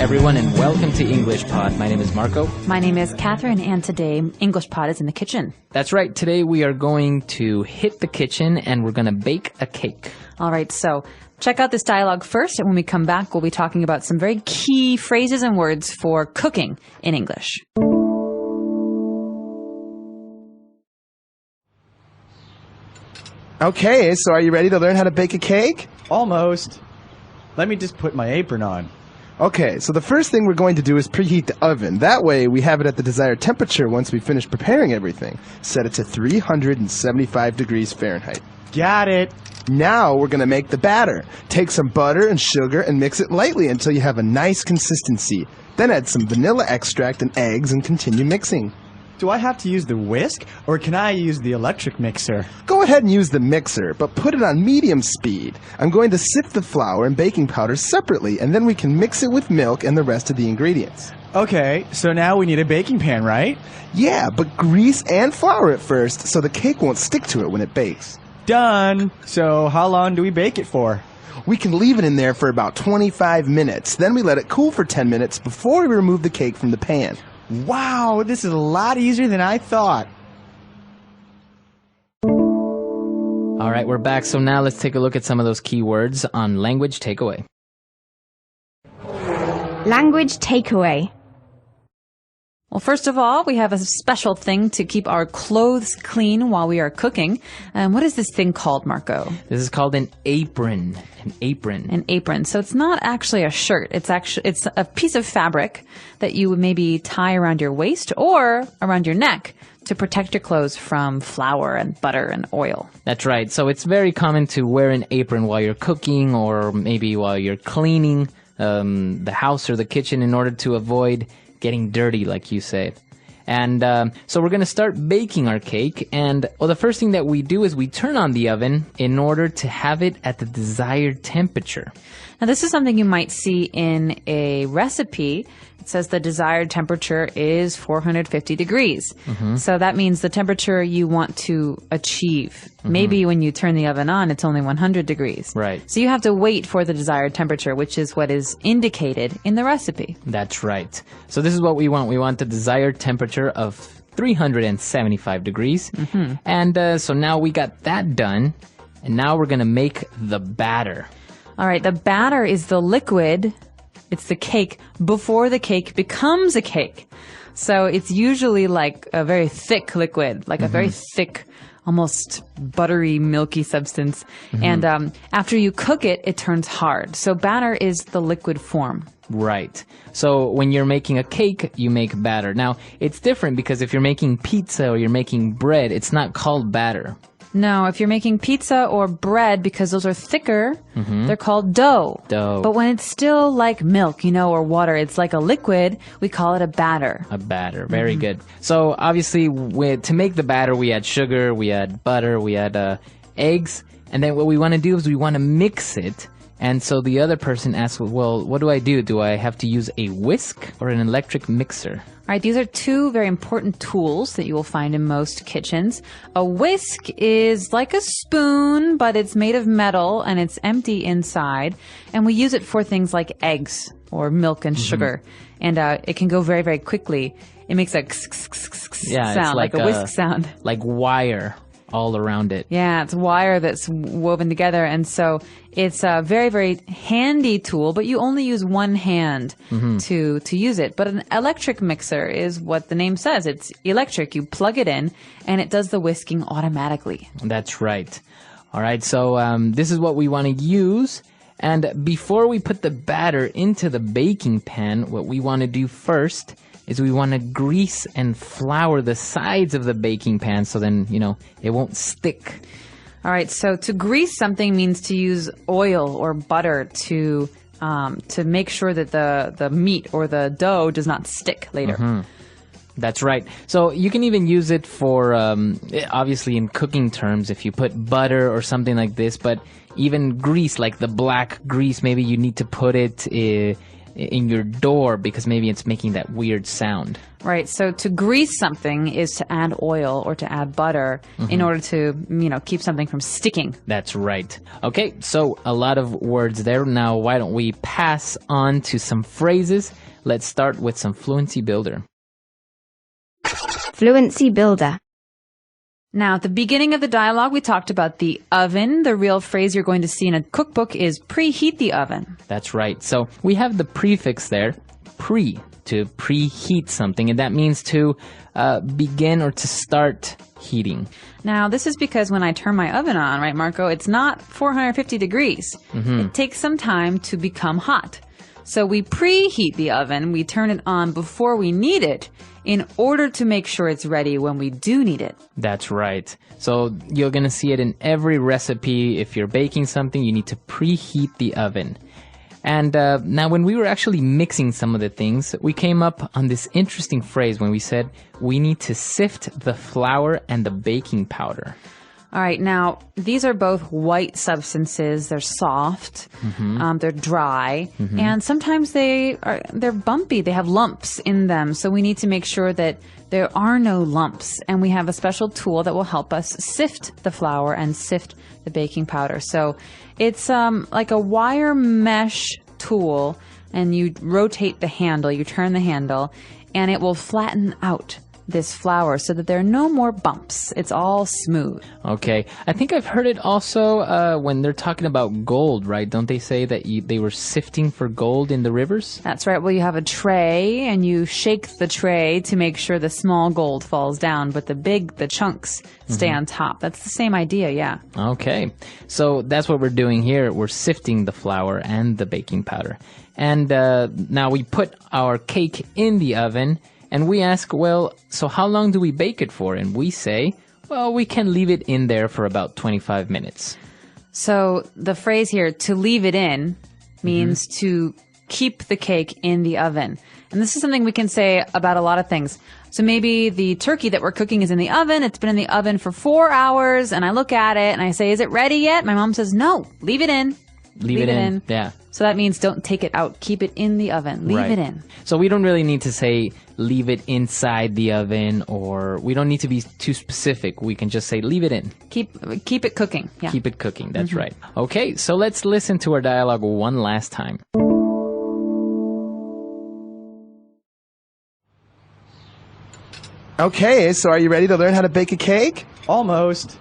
everyone, and welcome to englishpod. My name is Marco. My name is Catherine, and today englishpod is in the kitchen. That's right. Today we are going to hit the kitchen, and we're going to bake a cake. All right, so check out this dialogue first, and when we come back, we'll be talking about some very key phrases and words for cooking in English. Okay, so are you ready to learn how to bake a cake? Almost. Let me just put my apron on. Okay, so the first thing we're going to do is preheat the oven. That way, we have it at the desired temperature once we finish preparing everything. Set it to 375 degrees Fahrenheit. Got it. Now we're going to make the batter. Take some butter and sugar and mix it lightly until you have a nice consistency. Then add some vanilla extract and eggs and continue mixing. Do I have to use the whisk, or can I use the electric mixer? Go ahead and use the mixer, but put it on medium speed. I'm going to sift the flour and baking powder separately, and then we can mix it with milk and the rest of the ingredients. Okay, so now we need a baking pan, right? Yeah, but grease and flour it first so the cake won't stick to it when it bakes. Done. So how long do we bake it for? We can leave it in there for about 25 minutes. Then we let it cool for 10 minutes before we remove the cake from the pan. Wow, this is a lot easier than I thought. All right, we're back. So now let's take a look at some of those key words on language takeaway. Language takeaway. Well, first of all, we have a special thing to keep our clothes clean while we are cooking. What is this thing called, Marco? This is called an apron. An apron. An apron. So it's not actually a shirt. It's a piece of fabric that you would maybe tie around your waist or around your neck to protect your clothes from flour and butter and oil. That's right. So it's very common to wear an apron while you're cooking or maybe while you're cleaning the house or the kitchen in order to avoid getting dirty, like you said. And so we're going to start baking our cake. And the first thing that we do is we turn on the oven in order to have it at the desired temperature. Now, this is something you might see in a recipe. It says the desired temperature is 450 degrees. Mm-hmm. So that means the temperature you want to achieve. Mm-hmm. Maybe when you turn the oven on, it's only 100 degrees. Right. So you have to wait for the desired temperature, which is what is indicated in the recipe. That's right. So this is what we want. We want the desired temperature of 375 degrees. Mm-hmm. And so now we got that done. And now we're going to make the batter. All right. The batter is the liquid. It's the cake before the cake becomes a cake. So it's usually like a very thick liquid, like a very thick, almost buttery, milky substance. Mm-hmm. And after you cook it, it turns hard. So batter is the liquid form. Right. So when you're making a cake, you make batter. Now, it's different because if you're making pizza or you're making bread, it's not called batter. No, if you're making pizza or bread, because those are thicker, they're called dough. Dough. But when it's still like milk, or water, it's like a liquid, we call it a batter. A batter. Very good. So obviously, to make the batter, we add sugar, we add butter, we add eggs. And then what we want to do is we want to mix it. And so the other person asks, well, what do I do? Do I have to use a whisk or an electric mixer? All right, these are two very important tools that you will find in most kitchens. A whisk is like a spoon, but it's made of metal and it's empty inside. And we use it for things like eggs or milk and sugar. And it can go very, very quickly. It makes a sound, it's like a whisk sound. Like wire all around it. Yeah, it's wire that's woven together. And so it's a very, very handy tool, but you only use one hand to use it. But an electric mixer is what the name says. It's electric. You plug it in, and it does the whisking automatically. That's right. All right, so this is what we want to use. And before we put the batter into the baking pan, what we want to do first is we want to grease and flour the sides of the baking pan so then, it won't stick. All right, so to grease something means to use oil or butter to make sure that the meat or the dough does not stick later. That's right. So you can even use it for, obviously in cooking terms, if you put butter or something like this, but even grease, like the black grease, maybe you need to put it in your door because maybe it's making that weird sound. Right. So to grease something is to add oil or to add butter in order to, keep something from sticking. That's right. Okay, so a lot of words there. Now, why don't we pass on to some phrases? Let's start with some Fluency Builder. Fluency builder. Now, at the beginning of the dialogue, we talked about the oven. The real phrase you're going to see in a cookbook is preheat the oven. That's right. So we have the prefix there, pre, to preheat something, and that means to begin or to start heating. Now, this is because when I turn my oven on, right, Marco, it's not 450 degrees. It takes some time to become hot. So we preheat the oven. We turn it on before we need it in order to make sure it's ready when we do need it. That's right. So you're going to see it in every recipe. If you're baking something, you need to preheat the oven. And now when we were actually mixing some of the things, we came up on this interesting phrase when we said we need to sift the flour and the baking powder. All right. Now, these are both white substances. They're soft. They're dry. And sometimes they're bumpy. They have lumps in them. So we need to make sure that there are no lumps. And we have a special tool that will help us sift the flour and sift the baking powder. So it's like a wire mesh tool. And you rotate the handle. You turn the handle. And it will flatten out this flour so that there are no more bumps. It's all smooth. Okay. I think I've heard it also when they're talking about gold, right? Don't they say that they were sifting for gold in the rivers? That's right. Well, you have a tray and you shake the tray to make sure the small gold falls down, but the chunks stay on top. That's the same idea, yeah. Okay. So that's what we're doing here. We're sifting the flour and the baking powder. And now we put our cake in the oven. And we ask, well, so how long do we bake it for? And we say, well, we can leave it in there for about 25 minutes. So the phrase here, to leave it in, means to keep the cake in the oven. And this is something we can say about a lot of things. So maybe the turkey that we're cooking is in the oven. It's been in the oven for 4 hours. And I look at it and I say, is it ready yet? My mom says, no, leave it in. Leave it in. Yeah. So that means don't take it out. Keep it in the oven. Leave it in. So we don't really need to say leave it inside the oven, or we don't need to be too specific. We can just say leave it in. Keep it cooking. Yeah. Keep it cooking. That's right. Okay, so let's listen to our dialogue one last time. Okay, so are you ready to learn how to bake a cake? Almost.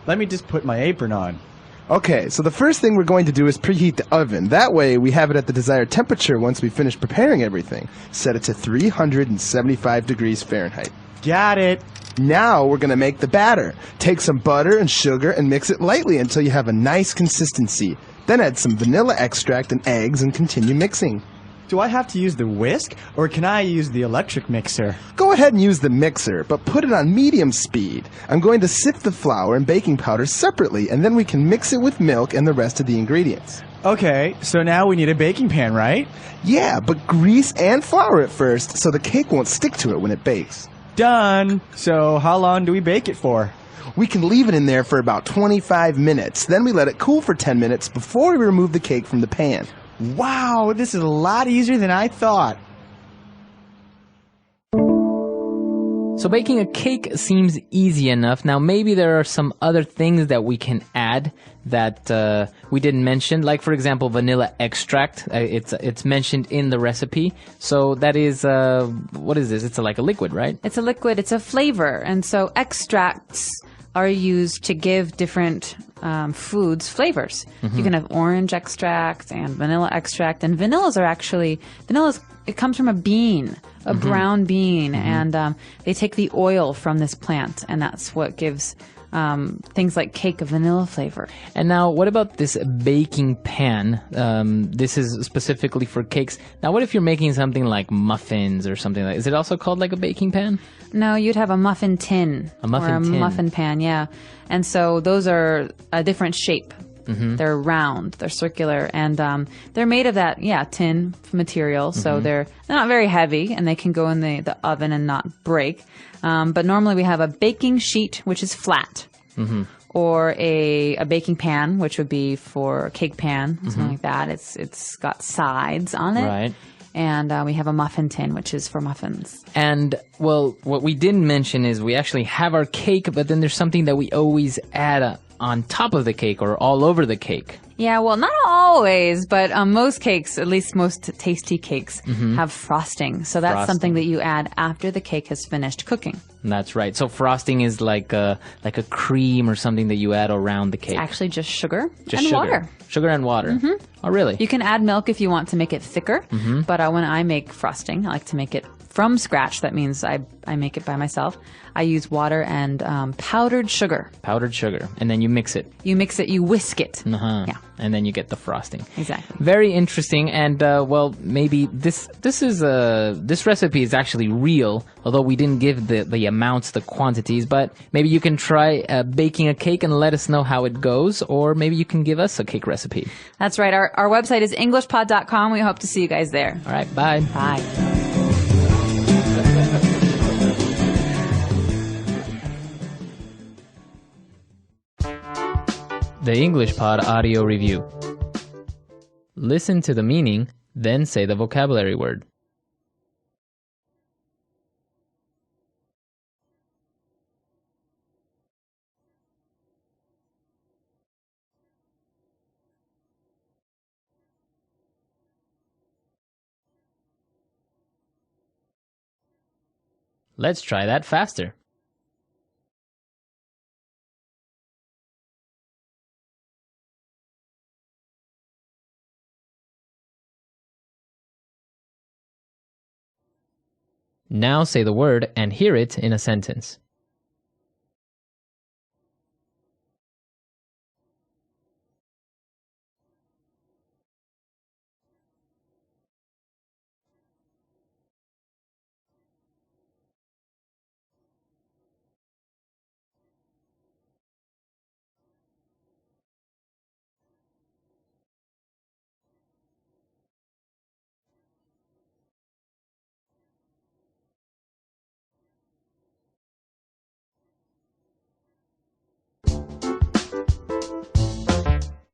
Let me just put my apron on. Okay, so the first thing we're going to do is preheat the oven. That way we have it at the desired temperature once we finish preparing everything. Set it to 375 degrees Fahrenheit. Got it. Now we're going to make the batter. Take some butter and sugar and mix it lightly until you have a nice consistency. Then add some vanilla extract and eggs and continue mixing. Do I have to use the whisk, or can I use the electric mixer? Go ahead and use the mixer, but put it on medium speed. I'm going to sift the flour and baking powder separately, and then we can mix it with milk and the rest of the ingredients. Okay, so now we need a baking pan, right? Yeah, but grease and flour it first so the cake won't stick to it when it bakes. Done. So how long do we bake it for? We can leave it in there for about 25 minutes. Then we let it cool for 10 minutes before we remove the cake from the pan. Wow, this is a lot easier than I thought. So baking a cake seems easy enough. Now maybe there are some other things that we can add that we didn't mention, like for example vanilla extract. It's mentioned in the recipe. So that is what is this? It's like a liquid, right? It's a liquid. It's a flavor, and so extracts are used to give different foods flavors. You can have orange extract and vanilla extract, and vanillas, it comes from a bean, a brown bean, and they take the oil from this plant, and that's what gives things like cake a vanilla flavor. And now, what about this baking pan? This is specifically for cakes. Now, what if you're making something like muffins or something like? Is it also called like a baking pan? No, you'd have a muffin tin. A muffin tin. Muffin pan, yeah. And so those are a different shape. They're round, they're circular, and they're made of that, tin material. So they're not very heavy, and they can go in the oven and not break. But normally we have a baking sheet, which is flat. or a baking pan, which would be for a cake pan, something like that. It's got sides on it. Right. And we have a muffin tin, which is for muffins. And, well, what we didn't mention is we actually have our cake, but then there's something that we always add on top of the cake or all over the cake. Yeah, well, not always, but most cakes, at least most tasty cakes, have frosting. So that's something that you add after the cake has finished cooking. That's right. So frosting is like a cream or something that you add around the cake. Actually, just sugar Just and sugar. water. Sugar and water. Oh, really? You can add milk if you want to make it thicker, but when I make frosting, I like to make it from scratch. That means I make it by myself. I use water and powdered sugar. Powdered sugar. And then you mix it. You mix it, you whisk it. Uh-huh. Yeah. And then you get the frosting. Exactly. Very interesting. And, well, maybe this recipe is actually real, although we didn't give the amounts, the quantities, but maybe you can try baking a cake and let us know how it goes, or maybe you can give us a cake recipe. That's right. Our website is englishpod.com. We hope to see you guys there. All right. Bye. Bye. The English Pod Audio Review. Listen to the meaning, then say the vocabulary word. Let's try that faster. Now say the word and hear it in a sentence.